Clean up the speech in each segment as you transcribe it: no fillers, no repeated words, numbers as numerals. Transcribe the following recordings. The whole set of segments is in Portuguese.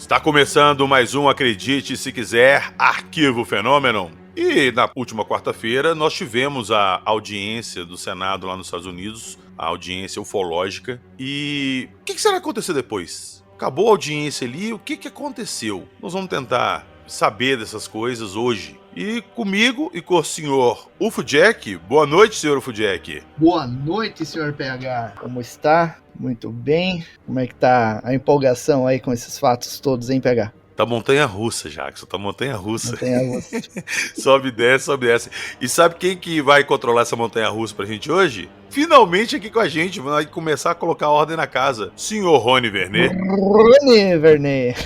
Está começando mais um Acredite Se Quiser, Arquivo Fenômeno. E na última quarta-feira nós tivemos a audiência do Senado lá nos Estados Unidos, a audiência ufológica. E o que será que aconteceu depois? Acabou a audiência ali, o que aconteceu? Nós vamos tentar saber dessas coisas hoje. E comigo e com o senhor UFO Jack. Boa noite, senhor UFO Jack. Boa noite, senhor PH. Como está? Muito bem. Como é que tá a empolgação aí com esses fatos todos, hein, PH? Tá montanha-russa, Jackson. Tá montanha-russa. Montanha-russa. Sobe e desce, sobe e desce. E sabe quem que vai controlar essa montanha-russa pra gente hoje? Finalmente aqui com a gente, vai começar a colocar ordem na casa. Senhor Rony Vernet. Rony Vernet.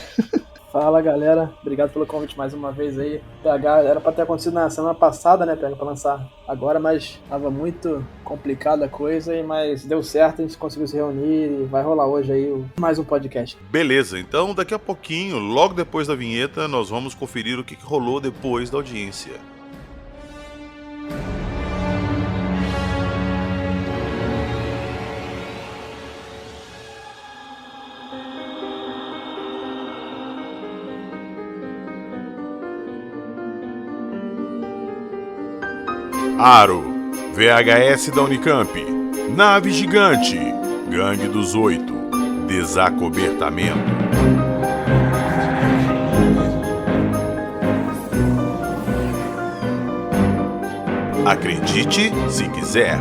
Fala, galera, obrigado pelo convite mais uma vez aí. PH era pra ter acontecido na semana passada, né, PH, pra lançar agora, mas tava muito complicada a coisa, mas deu certo, a gente conseguiu se reunir e vai rolar hoje aí mais um podcast. Beleza, então daqui a pouquinho, logo depois da vinheta, nós vamos conferir o que rolou depois da audiência. Aro, VHS da Unicamp, Nave Gigante, Gangue dos 8, Desacobertamento. Acredite se quiser.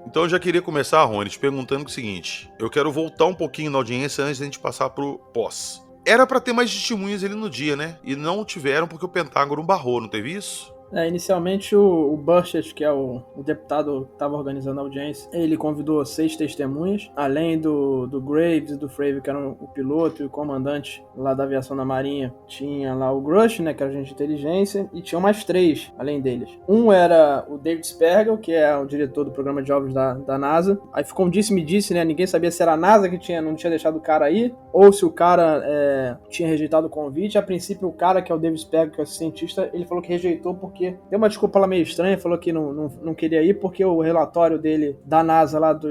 Então eu já queria começar, Rony, te perguntando o seguinte. Eu quero voltar um pouquinho na audiência antes de a gente passar pro pós. Era pra ter mais testemunhas ali no dia, né? E não tiveram porque o Pentágono barrou, não teve isso? Inicialmente o Burchett, que é o deputado que estava organizando a audiência, ele convidou 6 testemunhas, além do Graves e do Fravio, que eram o piloto e o comandante lá da aviação da Marinha. Tinha lá o Grush, né, que era agente de inteligência, e tinham mais 3, além deles. Um era o David Spergel, que é o diretor do programa de jovens da NASA. Aí ficou um disse-me-disse, né, ninguém sabia se era a NASA que não tinha deixado o cara ir, ou se o cara tinha rejeitado o convite. A princípio, o cara, que é o David Spergel, que é o cientista, ele falou que rejeitou porque deu uma desculpa lá meio estranha, falou que não queria ir porque o relatório dele da NASA lá do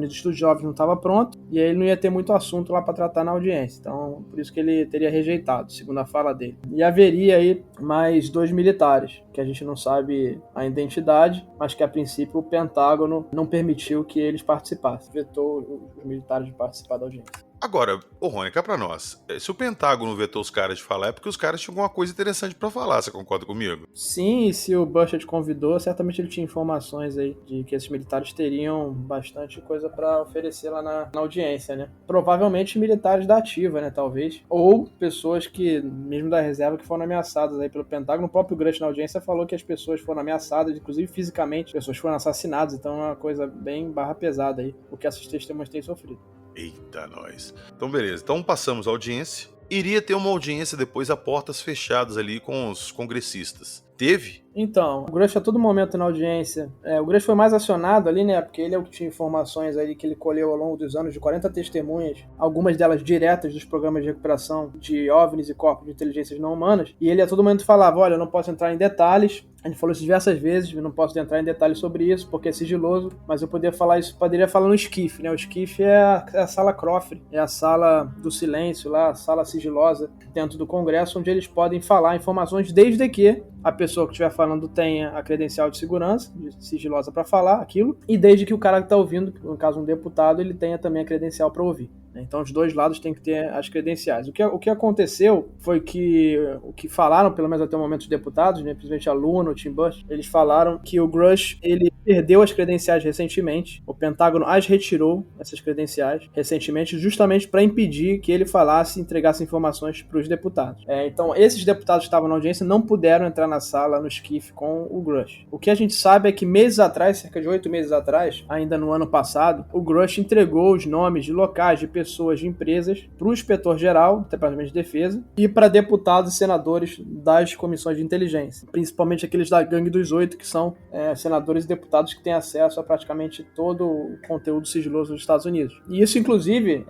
estudo de OVNI não estava pronto, e aí ele não ia ter muito assunto lá para tratar na audiência, então por isso que ele teria rejeitado, segundo a fala dele. E haveria aí mais 2 militares, que a gente não sabe a identidade, mas que a princípio o Pentágono não permitiu que eles participassem, vetou os militares de participar da audiência. Agora, Rony, cá pra nós. Se o Pentágono vetou os caras de falar, é porque os caras tinham alguma coisa interessante pra falar, você concorda comigo? Sim, se o Burchett convidou, certamente ele tinha informações aí de que esses militares teriam bastante coisa pra oferecer lá na audiência, né? Provavelmente militares da ativa, né, talvez. Ou pessoas que, mesmo da reserva, que foram ameaçadas aí pelo Pentágono. O próprio Grush na audiência falou que as pessoas foram ameaçadas, inclusive fisicamente, as pessoas foram assassinadas, então é uma coisa bem barra pesada aí, o que essas testemunhas têm sofrido. Eita, nós. Então, beleza. Então, passamos a audiência. Iria ter uma audiência depois a portas fechadas ali com os congressistas. Teve? Então, o Grush a todo momento na audiência, o Grush foi mais acionado ali, né, porque ele é o que tinha informações aí que ele colheu ao longo dos anos de 40 testemunhas, algumas delas diretas dos programas de recuperação de OVNIs e corpos de inteligências não humanas, e ele a todo momento falava, olha, eu não posso entrar em detalhes, a gente falou isso diversas vezes, eu não posso entrar em detalhes sobre isso, porque é sigiloso, mas eu poderia falar no SCIF, né, o SCIF é a sala Croft, é a sala do silêncio lá, a sala sigilosa dentro do Congresso, onde eles podem falar informações desde que a pessoa que estiver falando tenha a credencial de segurança, sigilosa para falar aquilo, e desde que o cara que está ouvindo, no caso um deputado, ele tenha também a credencial para ouvir. Então os dois lados têm que ter as credenciais. O que aconteceu foi que o que falaram, pelo menos até o momento, os deputados, né, principalmente a Luna, o Tim Burch, eles falaram que o Grush, ele perdeu as credenciais recentemente, o Pentágono as retirou, essas credenciais, recentemente, justamente para impedir que ele falasse e entregasse informações para os deputados. Então, esses deputados que estavam na audiência não puderam entrar na sala, no SCIF, com o Grush. O que a gente sabe é que meses atrás, cerca de 8 meses atrás, ainda no ano passado, o Grush entregou os nomes de locais, de pessoas pessoas de empresas para o inspetor-geral do Departamento de Defesa e para deputados e senadores das comissões de inteligência, principalmente aqueles da Gangue dos Oito, que são senadores e deputados que têm acesso a praticamente todo o conteúdo sigiloso dos Estados Unidos. E isso, inclusive,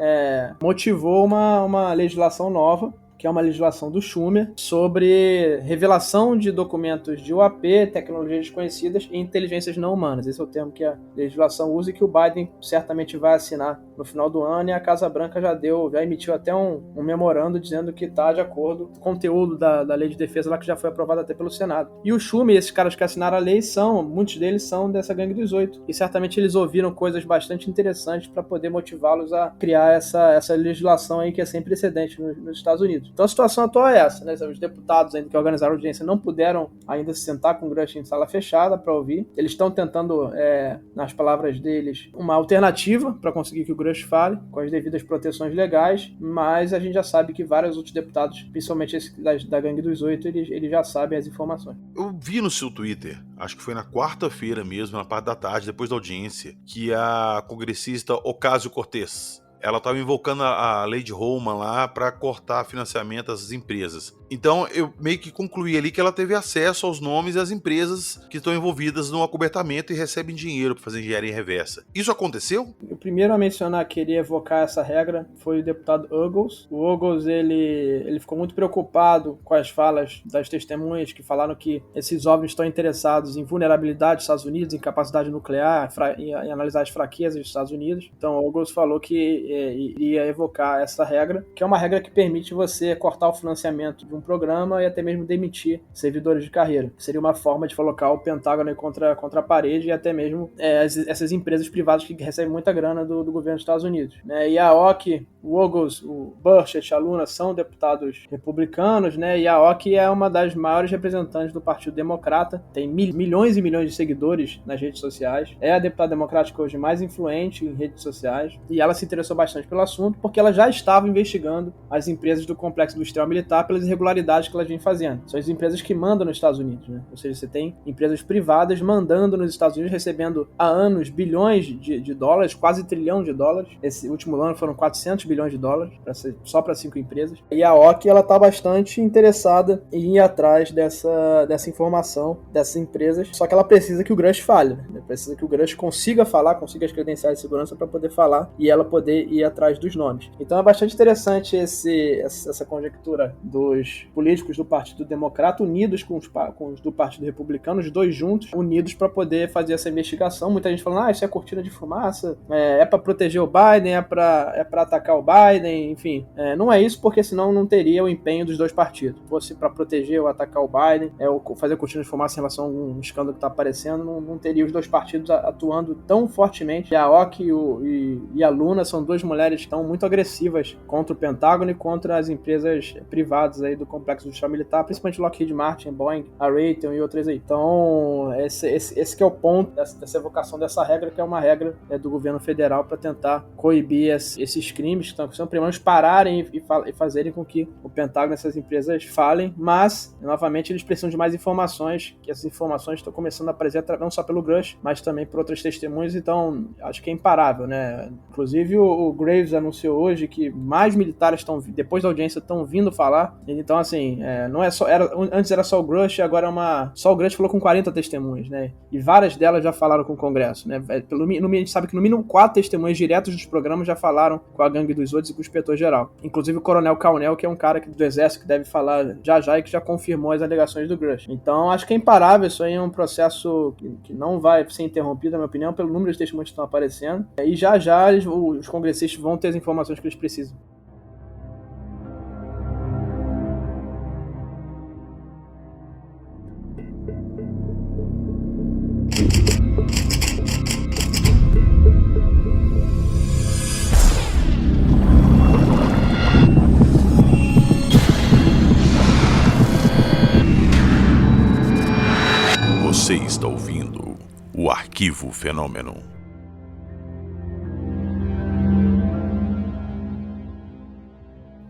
motivou uma legislação nova, que é uma legislação do Schumer, sobre revelação de documentos de UAP, tecnologias desconhecidas e inteligências não humanas. Esse é o termo que a legislação usa e que o Biden certamente vai assinar no final do ano, e a Casa Branca já emitiu até um memorando dizendo que está de acordo com o conteúdo da lei de defesa lá, que já foi aprovada até pelo Senado. E o Schumer, esses caras que assinaram a lei, muitos deles são dessa Gangue dos Oito, e certamente eles ouviram coisas bastante interessantes para poder motivá-los a criar essa legislação aí que é sem precedente nos Estados Unidos. Então a situação atual é essa, né? Os deputados ainda que organizaram a audiência não puderam ainda se sentar com o Grush em sala fechada para ouvir. Eles estão tentando, nas palavras deles, uma alternativa para conseguir que o Grush fale, com as devidas proteções legais, mas a gente já sabe que vários outros deputados, principalmente esse da Gangue dos Oito, eles já sabem as informações. Eu vi no seu Twitter, acho que foi na quarta-feira mesmo, na parte da tarde, depois da audiência, que a congressista Ocasio-Cortez, ela estava invocando a lei de Roma lá para cortar financiamento às empresas. Então eu meio que concluí ali que ela teve acesso aos nomes e às empresas que estão envolvidas no acobertamento e recebem dinheiro para fazer engenharia reversa. Isso aconteceu? O primeiro a mencionar que iria evocar essa regra foi o deputado Uggles. O Uggles, ele ficou muito preocupado com as falas das testemunhas que falaram que esses OVNIs estão interessados em vulnerabilidade dos Estados Unidos, em capacidade nuclear, em analisar as fraquezas dos Estados Unidos. Então o Uggles falou que iria evocar essa regra, que é uma regra que permite você cortar o financiamento de um programa e até mesmo demitir servidores de carreira. Seria uma forma de colocar o Pentágono contra a parede e até mesmo essas empresas privadas que recebem muita grana do governo dos Estados Unidos. Né? E a OC, o Uggles, o Burchett, a Luna são deputados republicanos, né? E a OC é uma das maiores representantes do Partido Democrata, tem milhões e milhões de seguidores nas redes sociais, é a deputada democrática hoje mais influente em redes sociais, e ela se interessou bastante pelo assunto porque ela já estava investigando as empresas do complexo industrial militar pelas irregularidades que elas vêm fazendo. São as empresas que mandam nos Estados Unidos, né? Ou seja, você tem empresas privadas mandando nos Estados Unidos, recebendo há anos bilhões de dólares, quase $1 trilhão. Esse último ano foram 400 bilhões de dólares, só para 5 empresas. E a OC, ela está bastante interessada em ir atrás dessa informação dessas empresas, só que ela precisa que o Grush fale, né? Precisa que o Grush consiga falar, consiga as credenciais de segurança para poder falar e ela poder ir atrás dos nomes. Então é bastante interessante essa conjectura dos políticos do Partido Democrata unidos com os do Partido Republicano, os dois juntos, unidos para poder fazer essa investigação. Muita gente falando, isso é cortina de fumaça, é para proteger o Biden, é para atacar o Biden, enfim. Não é isso, porque senão não teria o empenho dos dois partidos. Se fosse para proteger ou atacar o Biden, ou fazer cortina de fumaça em relação a um escândalo que está aparecendo, não teria os dois partidos atuando tão fortemente. E a OC e a Luna são duas mulheres que estão muito agressivas contra o Pentágono e contra as empresas privadas aí do complexo industrial militar, principalmente Lockheed Martin, Boeing, a Raytheon e outras aí. Então, esse que é o ponto dessa evocação dessa regra, que é uma regra do governo federal para tentar coibir esses crimes que estão acontecendo, pelo menos pararem e fazerem com que o Pentágono e essas empresas falem, mas, novamente, eles precisam de mais informações, que essas informações estão começando a aparecer não só pelo Grush, mas também por outras testemunhas, então acho que é imparável, né? Inclusive o Graves anunciou hoje que mais militares depois da audiência estão vindo falar, então assim, não é só, antes era só o Grush, agora só o Grush falou com 40 testemunhas, né? E várias delas já falaram com o Congresso, né? A gente sabe que no mínimo 4 testemunhas diretos dos programas já falaram com a Gangue dos Oito e com o inspetor-geral. Inclusive o Coronel Caunel, que é um cara do Exército que deve falar já e que já confirmou as alegações do Grush. Então acho que é imparável, isso aí é um processo que não vai ser interrompido, na minha opinião, pelo número de testemunhas que estão aparecendo. E já os congressistas vão ter as informações que eles precisam. Você está ouvindo o Arquivo Fenômeno.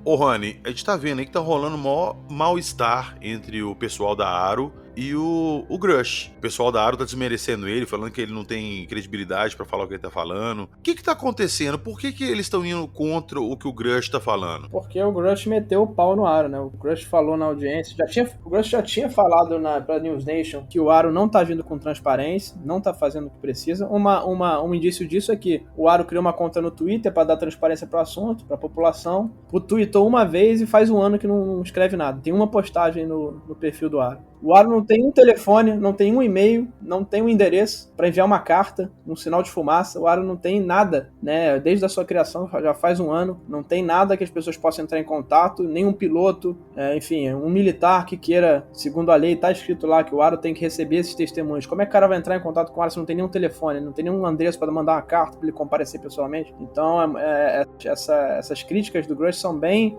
Ô Rony, a gente tá vendo aí que tá rolando maior mal-estar entre o pessoal da AARO e o Grush. O pessoal da Aro tá desmerecendo ele, falando que ele não tem credibilidade pra falar o que ele tá falando. O que tá acontecendo? Por que eles estão indo contra o que o Grush tá falando? Porque o Grush meteu o pau no Aro, né? O Grush falou na audiência, o Grush já tinha falado pra News Nation que o Aro não tá agindo com transparência, não tá fazendo o que precisa. Um indício disso é que o Aro criou uma conta no Twitter pra dar transparência pro assunto, pra população. O tweetou uma vez e faz um ano que não escreve nada. Tem uma postagem no perfil do Aro. O Aro não tem um telefone, não tem um e-mail, não tem um endereço para enviar uma carta, um sinal de fumaça. O Aro não tem nada, né? Desde a sua criação, já faz um ano, não tem nada que as pessoas possam entrar em contato, nenhum piloto, enfim, um militar que queira, segundo a lei, tá escrito lá que o Aro tem que receber esses testemunhos. Como é que o cara vai entrar em contato com o Aro se não tem nenhum telefone, não tem nenhum endereço para mandar uma carta para ele comparecer pessoalmente? Então, essas críticas do Grush são bem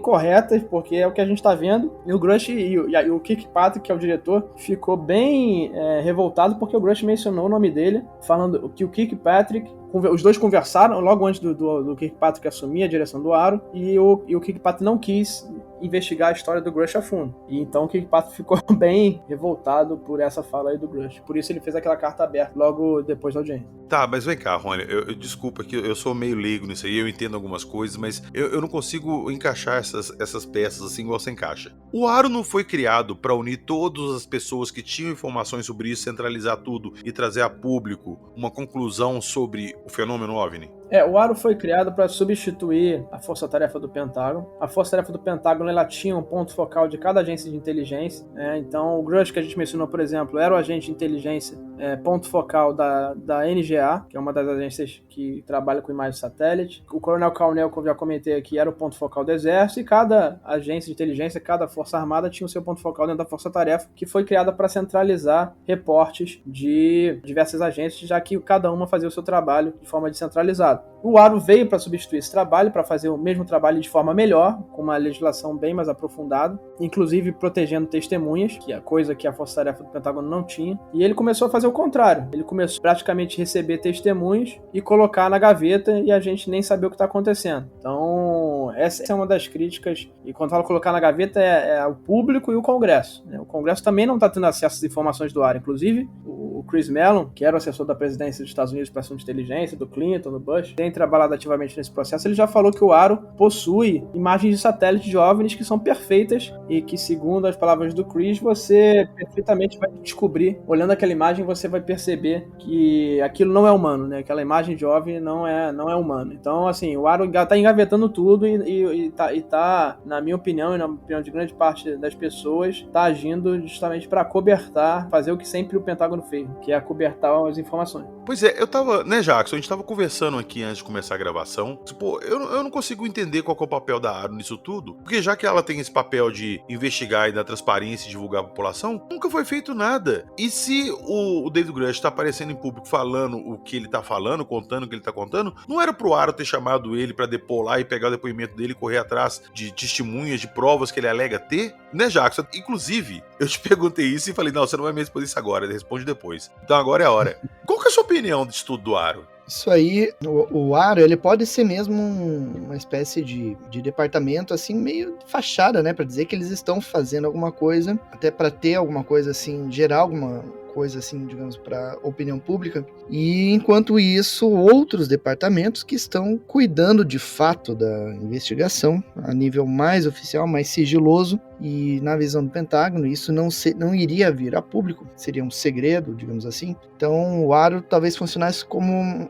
corretas, porque é o que a gente tá vendo. E o Grush e o Kirkpatrick, que é o diretor, ficou bem revoltado porque o Grush mencionou o nome dele, falando que o Kirkpatrick, os dois conversaram logo antes do Kirkpatrick assumir a direção do Aro, e o Kirkpatrick não quis investigar a história do Grush a fundo. E então o Kirkpatrick ficou bem revoltado por essa fala aí do Grush. Por isso ele fez aquela carta aberta logo depois da audiência. Tá, mas vem cá, Rony, desculpa que eu sou meio leigo nisso aí, eu entendo algumas coisas, mas eu não consigo encaixar essas peças assim igual você encaixa. O Aro não foi criado para unir todas as pessoas que tinham informações sobre isso, centralizar tudo e trazer a público uma conclusão sobre o fenômeno OVNI? O Aro foi criado para substituir a Força-Tarefa do Pentágono. A Força-Tarefa do Pentágono ela tinha um ponto focal de cada agência de inteligência. Então, o Grush, que a gente mencionou, por exemplo, era o agente de inteligência ponto focal da NGA, que é uma das agências que trabalha com imagem de satélite. O Coronel Carnell, que eu já comentei aqui, era o ponto focal do Exército, e cada agência de inteligência, cada Força Armada tinha o seu ponto focal dentro da Força-Tarefa, que foi criada para centralizar reportes de diversas agências, já que cada uma fazia o seu trabalho de forma descentralizada. O Aro veio para substituir esse trabalho, para fazer o mesmo trabalho de forma melhor, com uma legislação bem mais aprofundada, inclusive protegendo testemunhas, que é coisa que a Força-Tarefa do Pentágono não tinha. E ele começou a fazer o contrário. Ele começou praticamente a receber testemunhos e colocar na gaveta, e a gente nem sabia o que está acontecendo. Então, essa é uma das críticas. E quando falo colocar na gaveta, é o público e o Congresso. O Congresso também não está tendo acesso às informações do Aro. Inclusive, o Chris Mellon, que era o assessor da presidência dos Estados Unidos para assunto de inteligência, do Clinton, do Bush, tem trabalhado ativamente nesse processo. Ele já falou que o Aro possui imagens de satélite de OVNIs que são perfeitas e que, segundo as palavras do Chris, você perfeitamente vai descobrir. Olhando aquela imagem, você vai perceber que aquilo não é humano, né? Aquela imagem de OVNI não é humano. Então, assim, o Aro tá engavetando tudo e tá, na minha opinião e na opinião de grande parte das pessoas, tá agindo justamente para cobertar, fazer o que sempre o Pentágono fez, que é cobertar as informações. Pois é, eu tava, né, Jackson, a gente tava conversando aqui antes de começar a gravação. Tipo, eu não consigo entender qual que é o papel da Aro nisso tudo, porque já que ela tem esse papel de investigar e dar transparência e divulgar a população, nunca foi feito nada. E se o David Grush tá aparecendo em público falando o que ele tá falando, contando o que ele tá contando, não era pro Aro ter chamado ele pra depor lá e pegar o depoimento dele e correr atrás de testemunhas, de provas que ele alega ter? Né, Jackson? Inclusive, eu te perguntei isso e falei, não, você não vai me responder isso agora, ele responde depois. Então agora é a hora. Qual que é a sua opinião de estudo do Aro? Isso aí, o Aro, ele pode ser mesmo uma espécie de departamento, assim, meio de fachada, né? Pra dizer que eles estão fazendo alguma coisa, até pra ter alguma coisa, assim, gerar alguma coisa, assim, digamos, pra opinião pública. E, enquanto isso, outros departamentos que estão cuidando, de fato, da investigação a nível mais oficial, mais sigiloso. E, na visão do Pentágono, isso não iria vir a público, seria um segredo, digamos assim. Então, o Aro talvez funcionasse como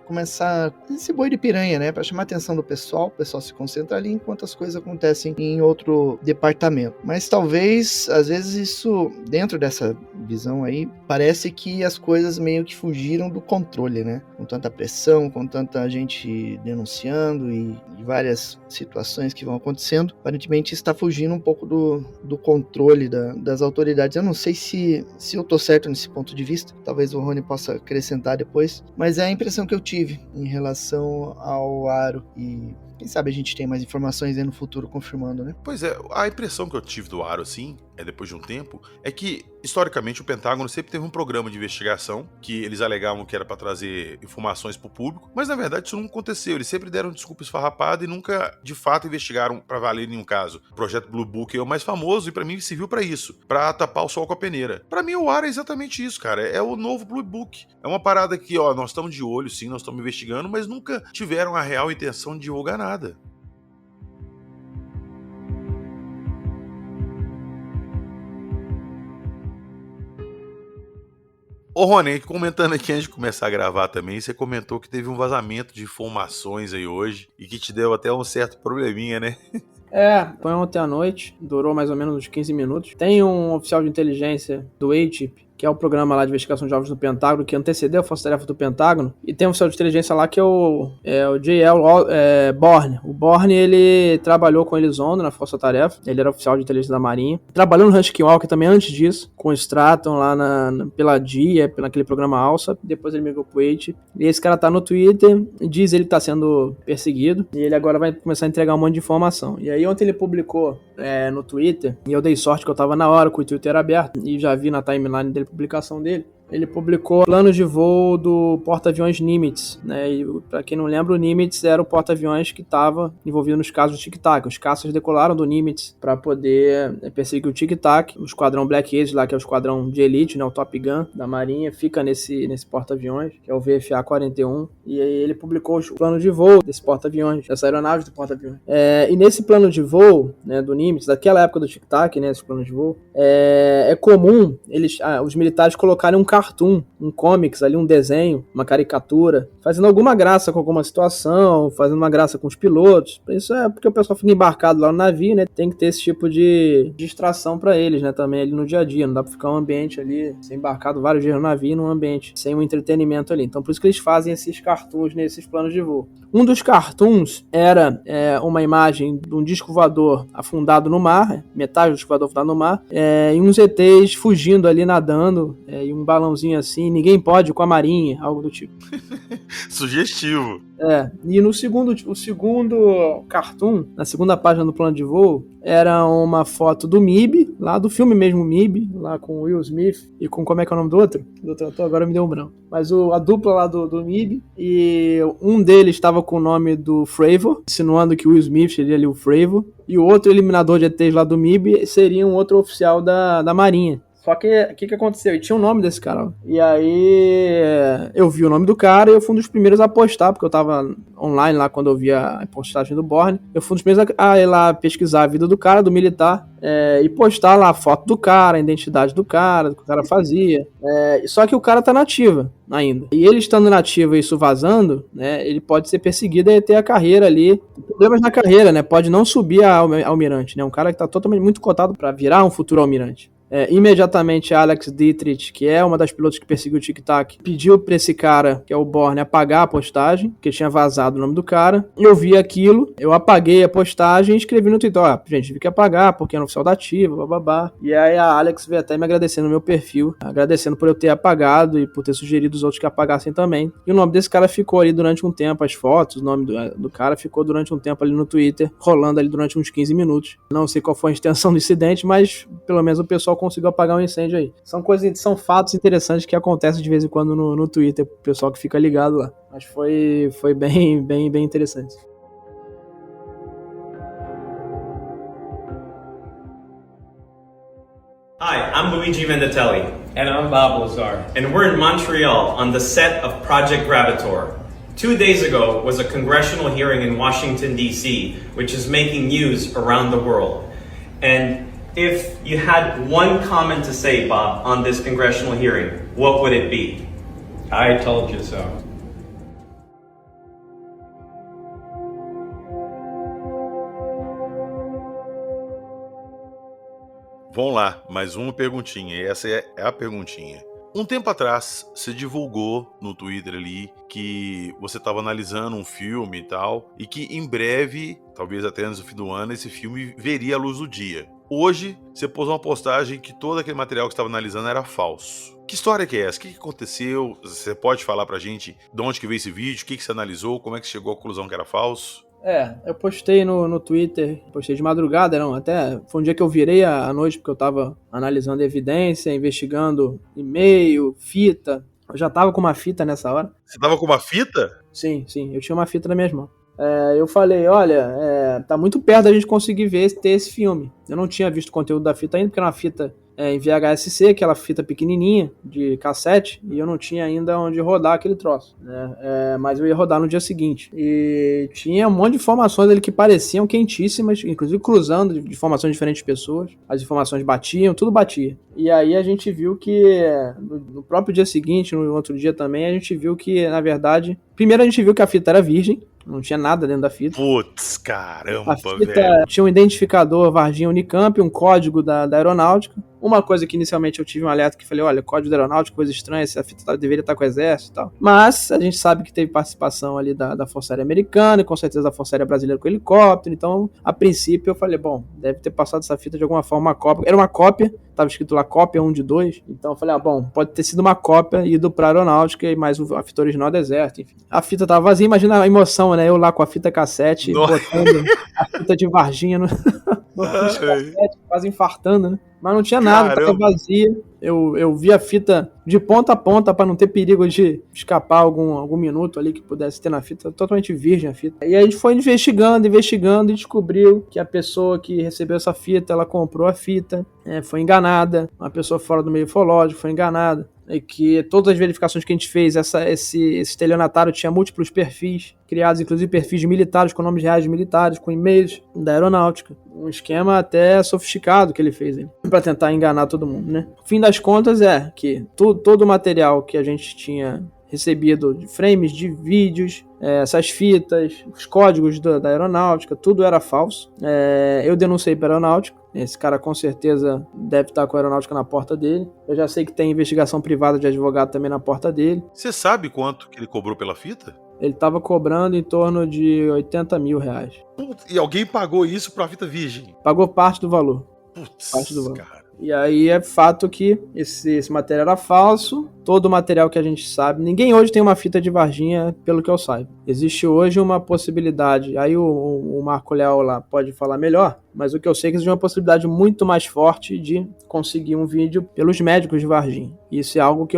esse boi de piranha, né? Para chamar a atenção do pessoal, o pessoal se concentra ali enquanto as coisas acontecem em outro departamento. Mas talvez, às vezes, isso, dentro dessa visão aí, parece que as coisas meio que fugiram do controle, né? Com tanta pressão, com tanta gente denunciando e várias situações que vão acontecendo, aparentemente está fugindo um pouco do controle das autoridades. Eu não sei se eu tô certo nesse ponto de vista, talvez o Rony possa acrescentar depois, mas é a impressão que eu tive em relação ao Aro, e quem sabe a gente tem mais informações aí no futuro confirmando, né? Pois é, a impressão que eu tive do Aro, assim, depois de um tempo, é que, historicamente, o Pentágono sempre teve um programa de investigação que eles alegavam que era para trazer informações para o público, mas na verdade isso não aconteceu. Eles sempre deram desculpa esfarrapada e nunca, de fato, investigaram para valer nenhum caso. O projeto Blue Book é o mais famoso e para mim serviu para isso, para tapar o sol com a peneira. Para mim o ARA é exatamente isso, cara. É o novo Blue Book. É uma parada que, nós estamos de olho, sim, nós estamos investigando, mas nunca tiveram a real intenção de divulgar nada. Ô Rony, comentando aqui antes de começar a gravar também, você comentou que teve um vazamento de informações aí hoje e que te deu até um certo probleminha, né? Foi ontem à noite, durou mais ou menos uns 15 minutos. Tem um oficial de inteligência do ATIP, que é o programa lá de investigação de alvos do Pentágono, que antecedeu a Força-Tarefa do Pentágono, e tem um oficial de inteligência lá que é o J.L. Bourne. O Bourne, ele trabalhou com Elizondo na Força-Tarefa, ele era oficial de inteligência da Marinha. Trabalhou no Husky Walker também antes disso, com o Stratton lá pela DIA, naquele programa ALSA, depois ele migrou pro ATIP. E esse cara tá no Twitter, diz ele que tá sendo perseguido, e ele agora vai começar a entregar um monte de informação. E aí ontem ele publicou no Twitter, e eu dei sorte que eu tava na hora com o Twitter aberto, e já vi na timeline dele publicação dele. Ele publicou planos de voo do porta-aviões Nimitz, né? E para quem não lembra, o Nimitz era o porta-aviões que estava envolvido nos casos do Tic Tac. Os caças decolaram do Nimitz para poder perseguir o Tic Tac. O esquadrão Black Ace lá, que é o esquadrão de elite, né? O Top Gun da Marinha, fica nesse porta-aviões, que é o VFA-41. E aí ele publicou os planos de voo desse porta-aviões, dessa aeronave do porta-aviões. E nesse plano de voo, né, do Nimitz, daquela época do Tic Tac, né? Esse plano de voo, é comum os militares colocarem um cartoon, um comics ali, um desenho, uma caricatura, fazendo alguma graça com alguma situação, fazendo uma graça com os pilotos. Isso é porque o pessoal fica embarcado lá no navio, né? Tem que ter esse tipo de distração para eles, né? Também ali no dia a dia. Não dá pra ficar um ambiente ali, ser embarcado vários dias no navio, num ambiente sem um entretenimento ali. Então por isso que eles fazem esses cartoons nesses planos de voo. Um dos cartoons era uma imagem de um disco voador afundado no mar, metade do disco voador afundado no mar, e uns ETs fugindo ali, nadando, e um balãozinho assim, ninguém pode com a marinha, algo do tipo. Sugestivo. E o segundo cartoon, na segunda página do plano de voo, era uma foto do MIB, lá do filme mesmo MIB, lá com o Will Smith e com, como é que é o nome do outro? Do outro ator, agora me deu um branco. Mas a dupla lá do MIB, e um deles estava com o nome do Fravor, insinuando que o Will Smith seria ali o Fravor, e o outro eliminador de ETs lá do MIB seria um outro oficial da Marinha. Só que o que aconteceu? E tinha o nome desse cara. E aí eu vi o nome do cara e eu fui um dos primeiros a postar, porque eu tava online lá quando eu vi a postagem do Bourne. Eu fui um dos primeiros a ir lá pesquisar a vida do cara, do militar, e postar lá a foto do cara, a identidade do cara, do que o cara fazia. Só que o cara tá nativa ainda. E ele estando nativo e isso vazando, né, ele pode ser perseguido e ter a carreira ali. Problemas na carreira, né? Pode não subir a almirante, né? Um cara que tá totalmente muito cotado para virar um futuro almirante. Imediatamente Alex Dietrich, que é uma das pilotos que perseguiu o Tic Tac, pediu pra esse cara, que é o Bourne, apagar a postagem, porque tinha vazado o nome do cara. Eu vi aquilo, eu apaguei a postagem e escrevi no Twitter, gente, tive que apagar, porque era um oficial da ativa, bababá. E aí a Alex veio até me agradecendo no meu perfil, agradecendo por eu ter apagado e por ter sugerido os outros que apagassem também. E o nome desse cara ficou ali durante um tempo, as fotos, o nome do cara ficou durante um tempo ali no Twitter, rolando ali durante uns 15 minutos. Não sei qual foi a extensão do incidente, mas pelo menos o pessoal conseguiu apagar um incêndio aí. São fatos interessantes que acontecem de vez em quando no Twitter, pro pessoal que fica ligado lá. Mas foi bem interessante. Hi, I'm Luigi Venditelli. And I'm Bob Lazar. And we're in Montreal on the set of Project Gravator. 2 days ago was a congressional hearing in Washington, D.C., which is making news around the world. And if you had one comment to say, Bob, on this congressional hearing, what would it be? I told you so. Vamos lá, mais uma perguntinha, e essa é a perguntinha. Um tempo atrás, você divulgou no Twitter ali que você estava analisando um filme e tal, e que em breve, talvez até antes do fim do ano, esse filme veria a luz do dia. Hoje, você pôs uma postagem que todo aquele material que você estava analisando era falso. Que história que é essa? O que aconteceu? Você pode falar pra gente de onde que veio esse vídeo? O que você analisou? Como é que você chegou à conclusão que era falso? Eu postei no Twitter, postei de madrugada, não, até foi um dia que eu virei à noite, porque eu tava analisando evidência, investigando e-mail, fita. Eu já tava com uma fita nessa hora. Você tava com uma fita? Sim, eu tinha uma fita na minha mão. Eu falei, olha, tá muito perto da gente conseguir ter esse filme. Eu não tinha visto o conteúdo da fita ainda, porque era uma fita em VHS-C, aquela fita pequenininha de cassete, e eu não tinha ainda onde rodar aquele troço, né? Mas eu ia rodar no dia seguinte. E tinha um monte de informações ali que pareciam quentíssimas, inclusive cruzando de informações de diferentes pessoas. As informações batiam, tudo batia. E aí a gente viu que no próprio dia seguinte, no outro dia também, a gente viu que, na verdade, primeiro a gente viu que a fita era virgem, não tinha nada dentro da fita. Putz, caramba, A fita velho. tinha um identificador Varginha Unicamp, um código da aeronáutica. Uma coisa que inicialmente eu tive um alerta que falei, olha, código da aeronáutica, coisa estranha, essa fita deveria estar com o exército e tal. Mas a gente sabe que teve participação ali da Força Aérea Americana e com certeza da Força Aérea Brasileira com helicóptero. Então, a princípio, eu falei, bom, deve ter passado essa fita de alguma forma, uma cópia. Era uma cópia, estava escrito lá cópia 1 de 2. Então eu falei, bom, pode ter sido uma cópia e ido pra aeronáutica e mais a fita original do exército, enfim. A fita tava vazia, imagina a emoção, né? Eu lá com a fita cassete, botando a fita de Varginha no cassete, quase infartando, né? Mas não tinha nada, tava vazia. Eu vi a fita de ponta a ponta para não ter perigo de escapar algum minuto ali que pudesse ter na fita, totalmente virgem a fita. E a gente foi investigando e descobriu que a pessoa que recebeu essa fita, ela comprou a fita, foi enganada, uma pessoa fora do meio ufológico foi enganada. E que todas as verificações que a gente fez, esse estelionatário tinha múltiplos perfis, criados inclusive perfis militares, com nomes reais de militares, com e-mails da aeronáutica. Um esquema até sofisticado que ele fez para tentar enganar todo mundo, né? O fim das contas é que todo o material que a gente tinha recebido de frames de vídeos, essas fitas, os códigos da aeronáutica, tudo era falso. Eu denunciei para a aeronáutica. Esse cara com certeza deve estar com a aeronáutica na porta dele. Eu já sei que tem investigação privada de advogado também na porta dele. Você sabe quanto que ele cobrou pela fita? Ele estava cobrando em torno de R$80 mil. Putz, e alguém pagou isso pra fita virgem? Pagou parte do valor. Putz, Parte do valor. cara. E aí é fato que esse material era falso. Todo o material que a gente sabe, ninguém hoje tem uma fita de Varginha, pelo que eu saiba. Existe hoje uma possibilidade, aí o Marco Leal lá pode falar melhor, mas o que eu sei é que existe uma possibilidade muito mais forte de conseguir um vídeo pelos médicos de Varginha. Isso é algo que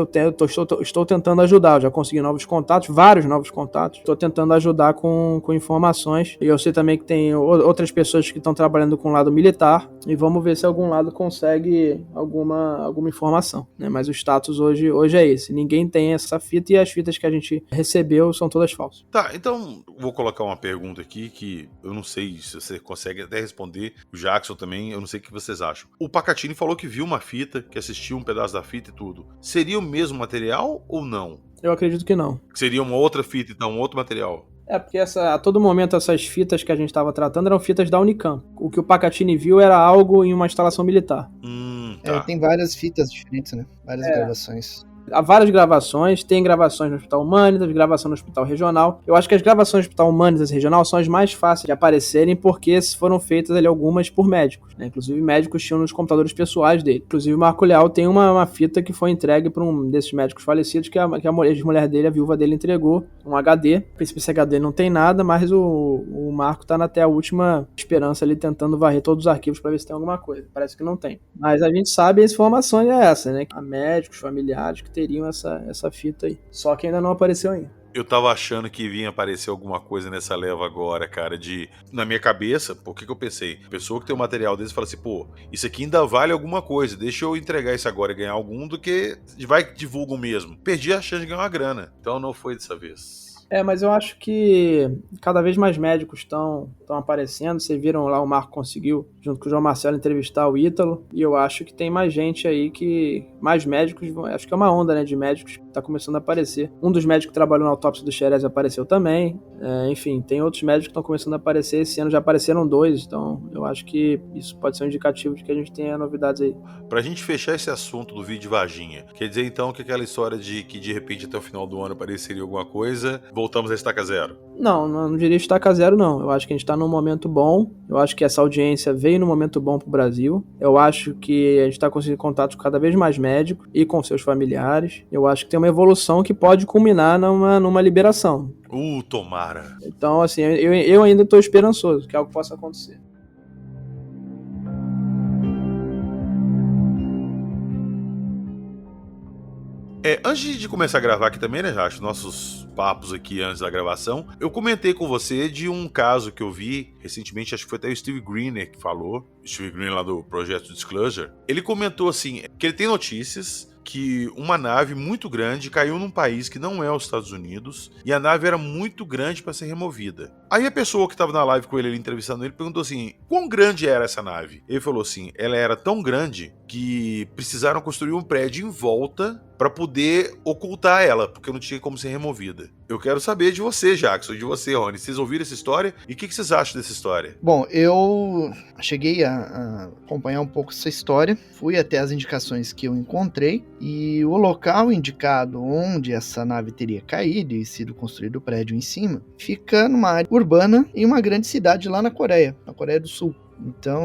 estou tentando ajudar. Eu já consegui novos contatos, vários novos contatos. Estou tentando ajudar com informações. E eu sei também que tem outras pessoas que estão trabalhando com o lado militar. E vamos ver se algum lado consegue alguma informação, né? Mas o status hoje é esse. Ninguém tem essa fita e as fitas que a gente recebeu são todas falsas. Tá, então vou colocar uma pergunta aqui que eu não sei se você consegue até responder. O Jackson também, eu não sei o que vocês acham. O Pacatini falou que viu uma fita, que assistiu um pedaço da fita e tudo. Seria o mesmo material ou não? Eu acredito que não. Seria uma outra fita, então, um outro material? Porque a todo momento essas fitas que a gente estava tratando eram fitas da Unicamp. O que o Pacatini viu era algo em uma instalação militar. Tá. Tem várias fitas diferentes, né? Várias gravações. Há várias gravações, tem gravações no Hospital Humanitas, gravação no Hospital Regional. Eu acho que as gravações no Hospital Humanitas e Regional são as mais fáceis de aparecerem porque foram feitas ali algumas por médicos, né? Inclusive médicos tinham nos computadores pessoais dele. Inclusive o Marco Leal tem uma fita que foi entregue para um desses médicos falecidos que a mulher dele, a viúva dele, entregou um HD. A princípio esse HD não tem nada, mas o Marco tá até a última esperança ali tentando varrer todos os arquivos para ver se tem alguma coisa. Parece que não tem. Mas a gente sabe, as informações é essa, né? Há médicos, familiares que teriam essa fita aí. Só que ainda não apareceu ainda. Eu tava achando que vinha aparecer alguma coisa nessa leva agora, cara, na minha cabeça, por que eu pensei? A pessoa que tem um material desse fala assim, pô, isso aqui ainda vale alguma coisa, deixa eu entregar isso agora e ganhar algum do que vai que divulgam mesmo. Perdi a chance de ganhar uma grana, então não foi dessa vez. Mas eu acho que cada vez mais médicos estão aparecendo. Vocês viram lá, o Marco conseguiu, junto com o João Marcelo, entrevistar o Ítalo. E eu acho que tem mais gente aí mais médicos, acho que é uma onda, né, de médicos que está começando a aparecer. Um dos médicos que trabalhou na autópsia do Xerez apareceu também. Enfim, tem outros médicos que estão começando a aparecer. Esse ano já apareceram 2, então eu acho que isso pode ser um indicativo de que a gente tenha novidades aí. Pra gente fechar esse assunto do vídeo de Varginha, quer dizer então que aquela história de que de repente até o final do ano apareceria alguma coisa, voltamos a estaca zero? Não diria estaca zero, não. Eu acho que a gente tá num momento bom. Eu acho que essa audiência veio num momento bom pro Brasil. Eu acho que a gente tá conseguindo contato com cada vez mais médicos e com seus familiares. Eu acho que tem uma evolução que pode culminar numa liberação. Tomara. Então, assim, eu ainda tô esperançoso que algo possa acontecer. Antes de começar a gravar aqui também, né, Jacho, nossos papos aqui antes da gravação, eu comentei com você de um caso que eu vi recentemente, acho que foi até o Steve Greener que falou, Steve Greener lá do Projeto Disclosure. Ele comentou assim, que ele tem notícias que uma nave muito grande caiu num país que não é os Estados Unidos e a nave era muito grande para ser removida. Aí a pessoa que estava na live com ele entrevistando ele, perguntou assim, quão grande era essa nave? Ele falou assim, ela era tão grande que precisaram construir um prédio em volta para poder ocultar ela, porque não tinha como ser removida. Eu quero saber de você, Jackson, de você, Rony. Vocês ouviram essa história? E o que vocês acham dessa história? Bom, eu cheguei a acompanhar um pouco essa história, fui até as indicações que eu encontrei, e o local indicado onde essa nave teria caído e sido construído o prédio em cima, fica numa área urbana em uma grande cidade lá na Coreia do Sul. Então,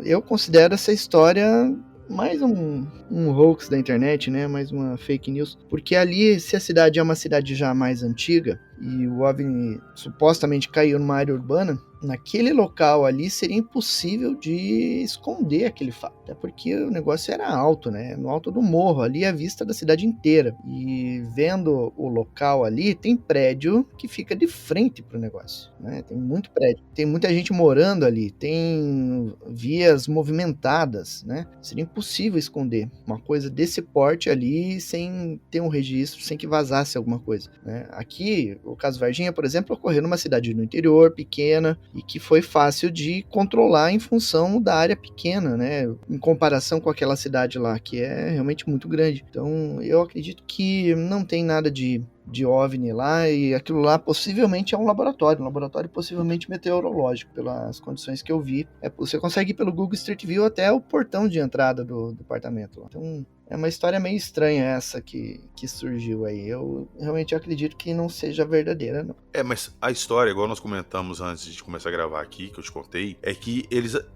eu considero essa história mais um hoax da internet, né? Mais uma fake news. Porque ali, se a cidade é uma cidade já mais antiga e o OVNI supostamente caiu numa área urbana, naquele local ali seria impossível de esconder aquele fato. Até porque o negócio era alto, né? No alto do morro, ali é a vista da cidade inteira. E vendo o local ali, tem prédio que fica de frente pro negócio, né? Tem muito prédio. Tem muita gente morando ali, tem vias movimentadas, né? Seria impossível esconder uma coisa desse porte ali sem ter um registro, sem que vazasse alguma coisa, né? Aqui, o caso Varginha, por exemplo, ocorreu numa cidade no interior, pequena, e que foi fácil de controlar em função da área pequena, né? Em comparação com aquela cidade lá, que é realmente muito grande. Então, eu acredito que não tem nada de OVNI lá, e aquilo lá possivelmente é um laboratório possivelmente meteorológico, pelas condições que eu vi. Você consegue ir pelo Google Street View até o portão de entrada do departamento lá. Então, é uma história meio estranha essa que surgiu aí. Eu realmente acredito que não seja verdadeira, não. Mas a história, igual nós comentamos antes de começar a gravar aqui, que eu te contei, é que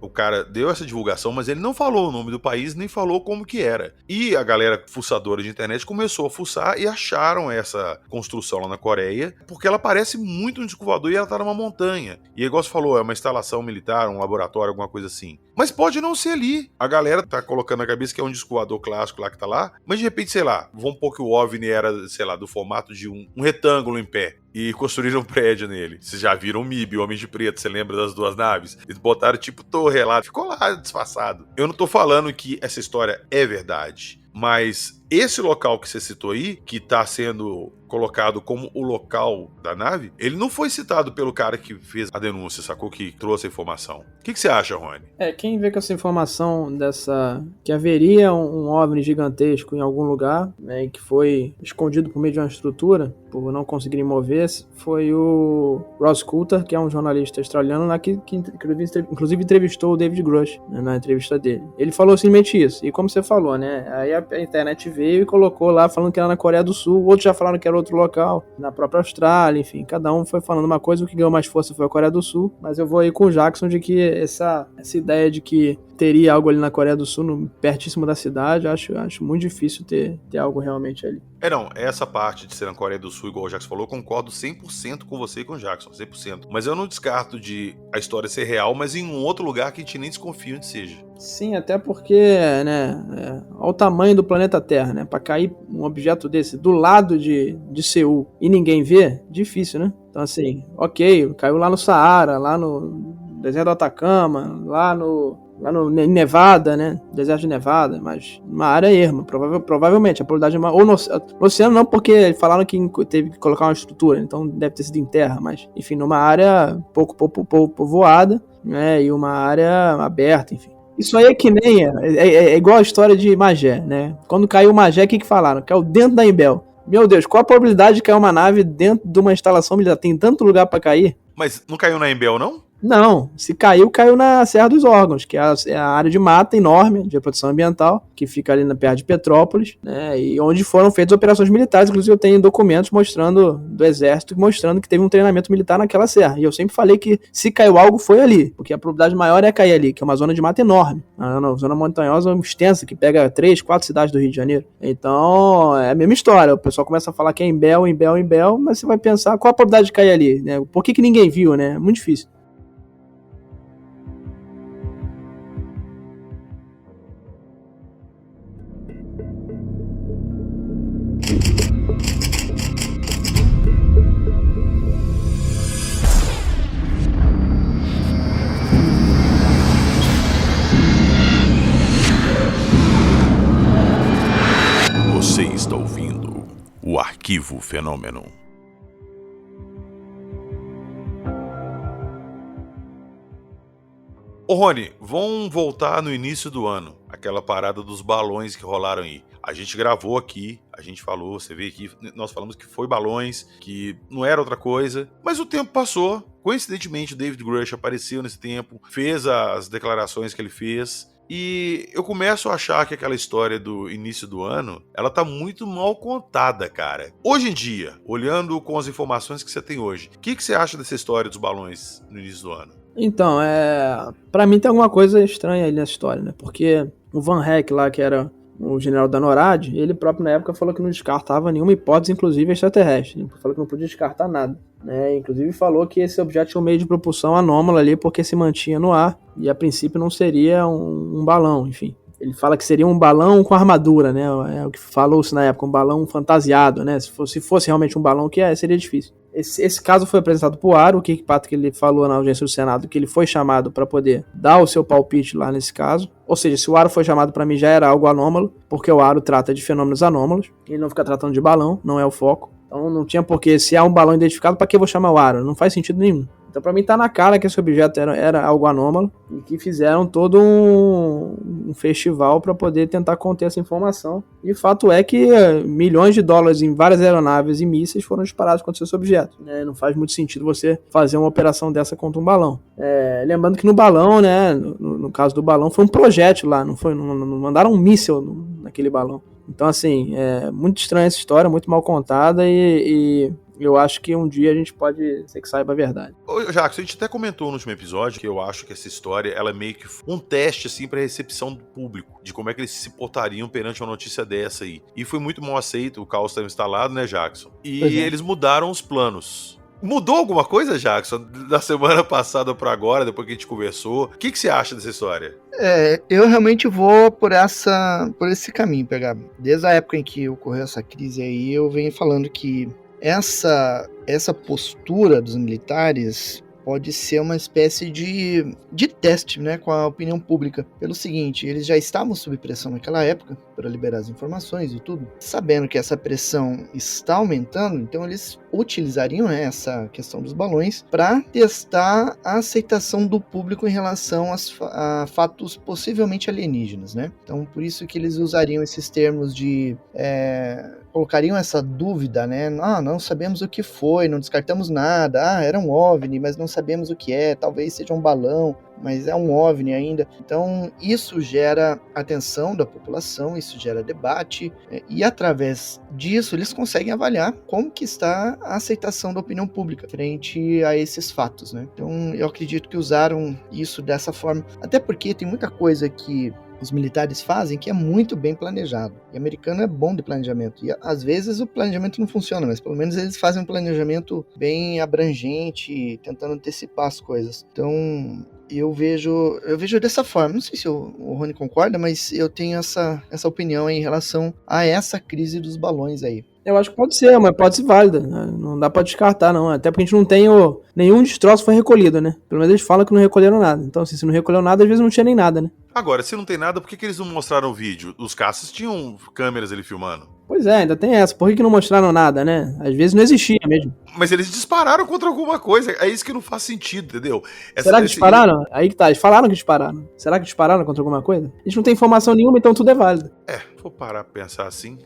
o cara deu essa divulgação, mas ele não falou o nome do país, nem falou como que era. E a galera fuçadora de internet começou a fuçar e acharam essa construção lá na Coreia, porque ela parece muito um disco voador e ela tá numa montanha. E igual você falou, é uma instalação militar, um laboratório, alguma coisa assim. Mas pode não ser ali. A galera tá colocando na cabeça que é um disco voador clássico lá que tá lá, mas de repente, sei lá, vamos supor que o OVNI era, sei lá, do formato de um retângulo em pé. E construíram um prédio nele. Vocês já viram o MIB, o Homem de Preto, você lembra das duas naves? Eles botaram tipo torre lá, ficou lá disfarçado. Eu não tô falando que essa história é verdade, mas esse local que você citou aí, que tá sendo colocado como o local da nave, ele não foi citado pelo cara que fez a denúncia, sacou? Que trouxe a informação. O que você acha, Rony? Quem vê com essa informação que haveria um OVNI gigantesco em algum lugar, né, e que foi escondido por meio de uma estrutura, por não conseguirem mover, foi o Ross Coulter, que é um jornalista australiano lá que inclusive entrevistou o David Grush, né, na entrevista dele. Ele falou simplesmente isso. E como você falou, né, aí a internet veio e colocou lá falando que era na Coreia do Sul, outros já falaram que era outro local, na própria Austrália, enfim, cada um foi falando uma coisa. O que ganhou mais força foi a Coreia do Sul, mas eu vou aí com o Jackson de que essa ideia de que teria algo ali na Coreia do Sul, pertíssimo da cidade, acho muito difícil ter algo realmente ali. Não, essa parte de ser na Coreia do Sul, igual o Jackson falou, eu concordo 100% com você e com o Jackson, 100%. Mas eu não descarto de a história ser real, mas em um outro lugar que a gente nem desconfia onde seja. Sim, até porque, né, olha o tamanho do planeta Terra, né, pra cair um objeto desse do lado de Seul e ninguém vê, difícil, né? Então assim, ok, caiu lá no Saara, lá no deserto do Atacama, lá no Nevada, né? Deserto de Nevada, mas uma área erma, provavelmente. A probabilidade é ou no oceano não, porque falaram que teve que colocar uma estrutura, então deve ter sido em terra, mas enfim, numa área pouco povoada, né? E uma área aberta, enfim. Isso aí é que nem é igual a história de Magé, né? Quando caiu o Magé, o que falaram? Caiu dentro da Imbel. Meu Deus, qual a probabilidade de cair uma nave dentro de uma instalação militar? Tem tanto lugar pra cair? Mas não caiu na Embel, não? Não, se caiu, caiu na Serra dos Órgãos, que é a área de mata enorme de proteção ambiental, que fica ali perto de Petrópolis, né, e onde foram feitas operações militares. Inclusive eu tenho documentos mostrando, do exército, mostrando que teve um treinamento militar naquela serra. E eu sempre falei que se caiu algo, foi ali, porque a probabilidade maior é cair ali, que é uma zona de mata enorme, uma zona montanhosa extensa, que pega 3, 4 cidades do Rio de Janeiro. Então, é a mesma história. O pessoal começa a falar que é Imbel, mas você vai pensar qual a probabilidade de cair ali, né? Por que ninguém viu, né? É muito difícil. Você está ouvindo o Arquivo Fenômeno. Ô Rony, vamos voltar no início do ano, aquela parada dos balões que rolaram aí. A gente gravou aqui, a gente falou, você vê aqui, nós falamos que foi balões, que não era outra coisa, mas o tempo passou. Coincidentemente, o David Grush apareceu nesse tempo, fez as declarações que ele fez, e eu começo a achar que aquela história do início do ano, ela tá muito mal contada, cara. Hoje em dia, olhando com as informações que você tem hoje, o que você acha dessa história dos balões no início do ano? Então, pra mim tem alguma coisa estranha aí nessa história, né? Porque o Van Heck lá, que era o general da NORAD, ele próprio na época falou que não descartava nenhuma hipótese, inclusive extraterrestre. Ele falou que não podia descartar nada, né? Inclusive falou que esse objeto tinha um meio de propulsão anômalo ali, porque se mantinha no ar, e a princípio não seria um balão, enfim. Ele fala que seria um balão com armadura, né? É o que falou-se na época, um balão fantasiado, né? Se fosse realmente um balão, seria difícil. Esse caso foi apresentado por Aro, o Kirk Patrick, ele falou na audiência do Senado que ele foi chamado para poder dar o seu palpite lá nesse caso. Ou seja, se o Aro foi chamado, para mim já era algo anômalo, porque o Aro trata de fenômenos anômalos, ele não fica tratando de balão, não é o foco. Então não tinha porquê, se há um balão identificado, para que eu vou chamar o Aro? Não faz sentido nenhum. Então pra mim tá na cara que esse objeto era algo anômalo e que fizeram todo um festival para poder tentar conter essa informação. E o fato é que milhões de dólares em várias aeronaves e mísseis foram disparados contra esse objeto. Não faz muito sentido você fazer uma operação dessa contra um balão. Lembrando que no balão, né, no caso do balão, foi um projétil lá, não mandaram um míssil naquele balão. Então assim, é muito estranha essa história, muito mal contada e eu acho que um dia a gente pode ser que saiba a verdade. Ô, Jackson, a gente até comentou no último episódio que eu acho que essa história, ela é meio que um teste, assim, pra recepção do público, de como é que eles se portariam perante uma notícia dessa aí. E foi muito mal aceito, o caos estava instalado, né, Jackson? E eles mudaram os planos. Mudou alguma coisa, Jackson, da semana passada pra agora, depois que a gente conversou? O que você acha dessa história? Eu realmente vou por esse caminho, pegar. Desde a época em que ocorreu essa crise aí, eu venho falando que essa postura dos militares pode ser uma espécie de teste, né, com a opinião pública. Pelo seguinte, eles já estavam sob pressão naquela época para liberar as informações e tudo. Sabendo que essa pressão está aumentando, então eles utilizariam, né, essa questão dos balões para testar a aceitação do público em relação a fatos possivelmente alienígenas, né? Então, por isso que eles usariam esses termos de... colocariam essa dúvida, né? Não sabemos o que foi, não descartamos nada. Era um OVNI, mas não sabemos o que é. Talvez seja um balão, mas é um OVNI ainda. Então, isso gera atenção da população, isso gera debate, e através disso eles conseguem avaliar como que está a aceitação da opinião pública frente a esses fatos, né? Então, eu acredito que usaram isso dessa forma, até porque tem muita coisa que os militares fazem que é muito bem planejado. E o americano é bom de planejamento. E às vezes o planejamento não funciona, mas pelo menos eles fazem um planejamento bem abrangente, tentando antecipar as coisas. Então, eu vejo dessa forma. Não sei se o Rony concorda, mas eu tenho essa opinião em relação a essa crise dos balões aí. Eu acho que pode ser, uma hipótese válida, né? Não dá pra descartar, não. Até porque a gente não tem nenhum destroço foi recolhido, né? Pelo menos eles falam que não recolheram nada. Então, assim, se não recolheu nada, às vezes não tinha nem nada, né? Agora, se não tem nada, por que eles não mostraram o vídeo? Os caças tinham câmeras ali filmando. Pois é, ainda tem essa. Por que não mostraram nada, né? Às vezes não existia mesmo. Mas eles dispararam contra alguma coisa. É isso que não faz sentido, entendeu? Será que dispararam? Aí que tá. Eles falaram que dispararam. Será que dispararam contra alguma coisa? A gente não tem informação nenhuma, então tudo é válido. Vou parar pra pensar assim.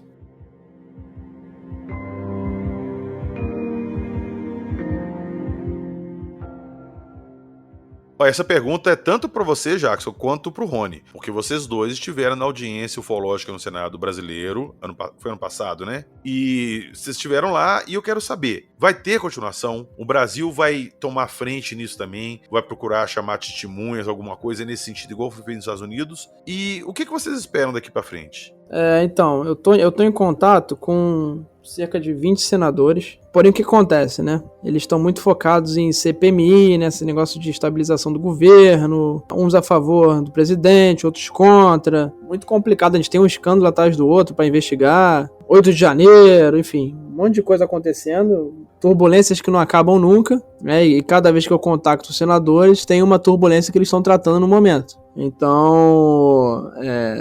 Ó, essa pergunta é tanto para você, Jackson, quanto para o Rony, porque vocês dois estiveram na audiência ufológica no Senado brasileiro, foi ano passado, né? E vocês estiveram lá e eu quero saber, vai ter continuação? O Brasil vai tomar frente nisso também? Vai procurar chamar testemunhas, alguma coisa nesse sentido, igual foi feito nos Estados Unidos? E o que vocês esperam daqui para frente? Então, eu tô em contato com cerca de 20 senadores. Porém, o que acontece, né? Eles estão muito focados em CPMI, nesse negócio de estabilização do governo, uns a favor do presidente, outros contra. Muito complicado, a gente tem um escândalo atrás do outro para investigar. 8 de janeiro, enfim, um monte de coisa acontecendo, turbulências que não acabam nunca, né? E cada vez que eu contacto os senadores, tem uma turbulência que eles estão tratando no momento. Então,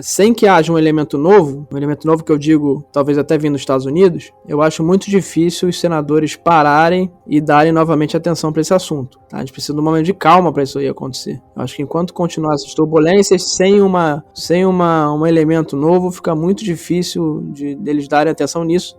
sem que haja um elemento novo que eu digo, talvez até vindo dos Estados Unidos, eu acho muito difícil os senadores pararem e darem novamente atenção para esse assunto. Tá? A gente precisa de um momento de calma para isso aí acontecer. Eu acho que enquanto continuar essas turbulências, sem um elemento novo, fica muito difícil deles darem atenção nisso.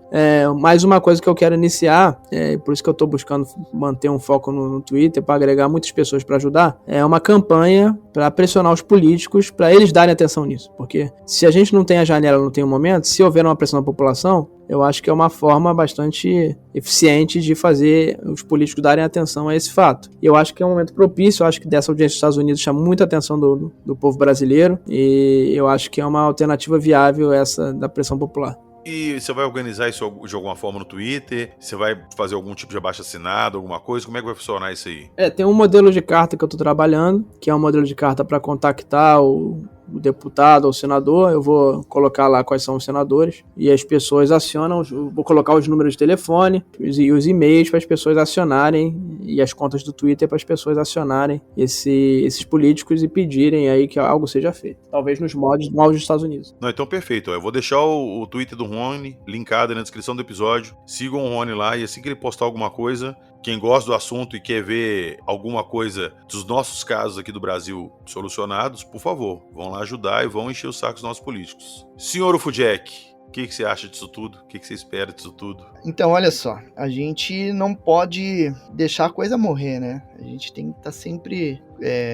Mais uma coisa que eu quero iniciar, por isso que eu estou buscando manter um foco no Twitter, para agregar muitas pessoas para ajudar, é uma campanha para pressionar os políticos para eles darem atenção nisso, porque se a gente não tem a janela, não tem o momento, se houver uma pressão da população, eu acho que é uma forma bastante eficiente de fazer os políticos darem atenção a esse fato. E eu acho que é um momento propício, eu acho que dessa audiência dos Estados Unidos chama muita atenção do povo brasileiro, e eu acho que é uma alternativa viável essa da pressão popular. E você vai organizar isso de alguma forma no Twitter? Você vai fazer algum tipo de abaixo-assinado, alguma coisa? Como é que vai funcionar isso aí? Tem um modelo de carta que eu estou trabalhando, que é um modelo de carta para contactar o deputado ou o senador. Eu vou colocar lá quais são os senadores e as pessoas acionam, vou colocar os números de telefone e os e-mails para as pessoas acionarem e as contas do Twitter para as pessoas acionarem esses políticos e pedirem aí que algo seja feito. Talvez nos moldes dos Estados Unidos. Não, então perfeito. Eu vou deixar o Twitter do Rony linkado na descrição do episódio. Sigam o Rony lá e assim que ele postar alguma coisa, quem gosta do assunto e quer ver alguma coisa dos nossos casos aqui do Brasil solucionados, por favor, vão lá ajudar e vão encher o saco dos nossos políticos. Senhor Ufudjek, o que você acha disso tudo? O que você espera disso tudo? Então, olha só, a gente não pode deixar a coisa morrer, né? A gente tem que estar sempre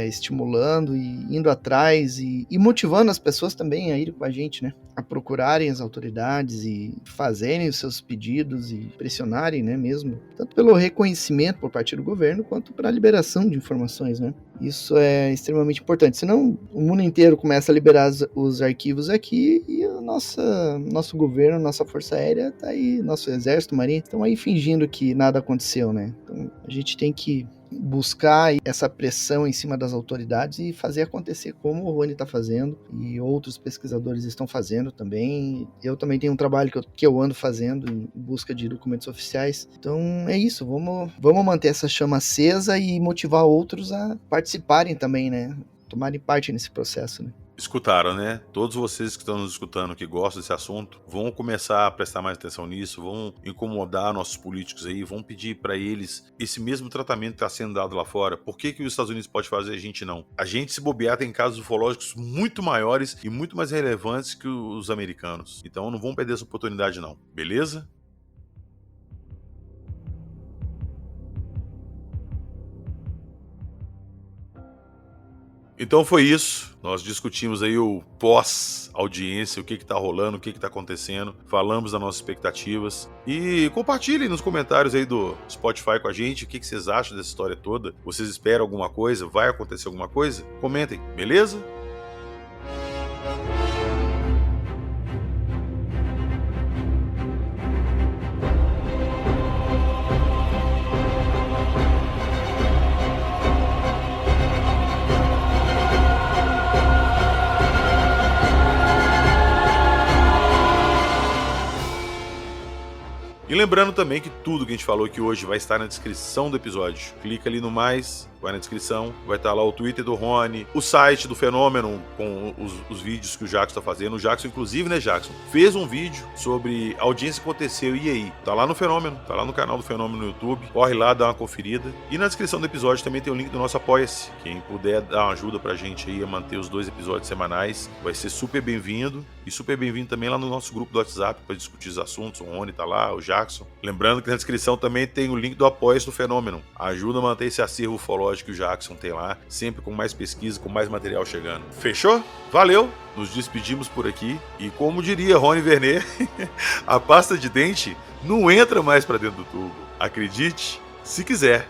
estimulando e indo atrás e motivando as pessoas também a ir com a gente, né? A procurarem as autoridades e fazerem os seus pedidos e pressionarem, né, mesmo, tanto pelo reconhecimento por parte do governo, quanto para a liberação de informações, né? Isso é extremamente importante, senão o mundo inteiro começa a liberar os arquivos aqui e o nosso governo, nossa força aérea tá aí, nosso exército, marinha, estão aí fingindo que nada aconteceu, né? Então a gente tem que buscar essa pressão em cima das autoridades e fazer acontecer como o Rony está fazendo e outros pesquisadores estão fazendo também. Eu também tenho um trabalho que eu ando fazendo em busca de documentos oficiais. Então é isso, vamos manter essa chama acesa e motivar outros a participarem também, né? Tomarem parte nesse processo, né? Escutaram, né? Todos vocês que estão nos escutando, que gostam desse assunto, vão começar a prestar mais atenção nisso, vão incomodar nossos políticos aí, vão pedir para eles esse mesmo tratamento que está sendo dado lá fora. Por que os Estados Unidos pode fazer e a gente não? A gente, se bobear, tem casos ufológicos muito maiores e muito mais relevantes que os americanos. Então não vão perder essa oportunidade não, beleza? Então foi isso, nós discutimos aí o pós-audiência, o que tá rolando, o que tá acontecendo, falamos das nossas expectativas e compartilhem nos comentários aí do Spotify com a gente, o que vocês acham dessa história toda, vocês esperam alguma coisa, vai acontecer alguma coisa? Comentem, beleza? E lembrando também que tudo que a gente falou aqui hoje vai estar na descrição do episódio. Clica ali no mais, vai na descrição, vai estar lá o Twitter do Rony, o site do Fenômeno com os vídeos que o Jackson está fazendo. O Jackson, inclusive, né, Jackson, fez um vídeo sobre a audiência que aconteceu e aí. Tá lá no Fenômeno, tá lá no canal do Fenômeno no YouTube. Corre lá, dá uma conferida. E na descrição do episódio também tem o link do nosso Apoia-se. Quem puder dar uma ajuda pra gente aí a manter os 2 episódios semanais, vai ser super bem-vindo. E super bem-vindo também lá no nosso grupo do WhatsApp para discutir os assuntos. O Rony tá lá, o Jackson. Lembrando que na descrição também tem o link do Apoia-se do Fenômeno. Ajuda a manter esse acervo ufológico ufológica que o Jackson tem lá, sempre com mais pesquisa, com mais material chegando. Fechou? Valeu! Nos despedimos por aqui e, como diria Rony Vernet, a pasta de dente não entra mais pra dentro do tubo. Acredite, se quiser.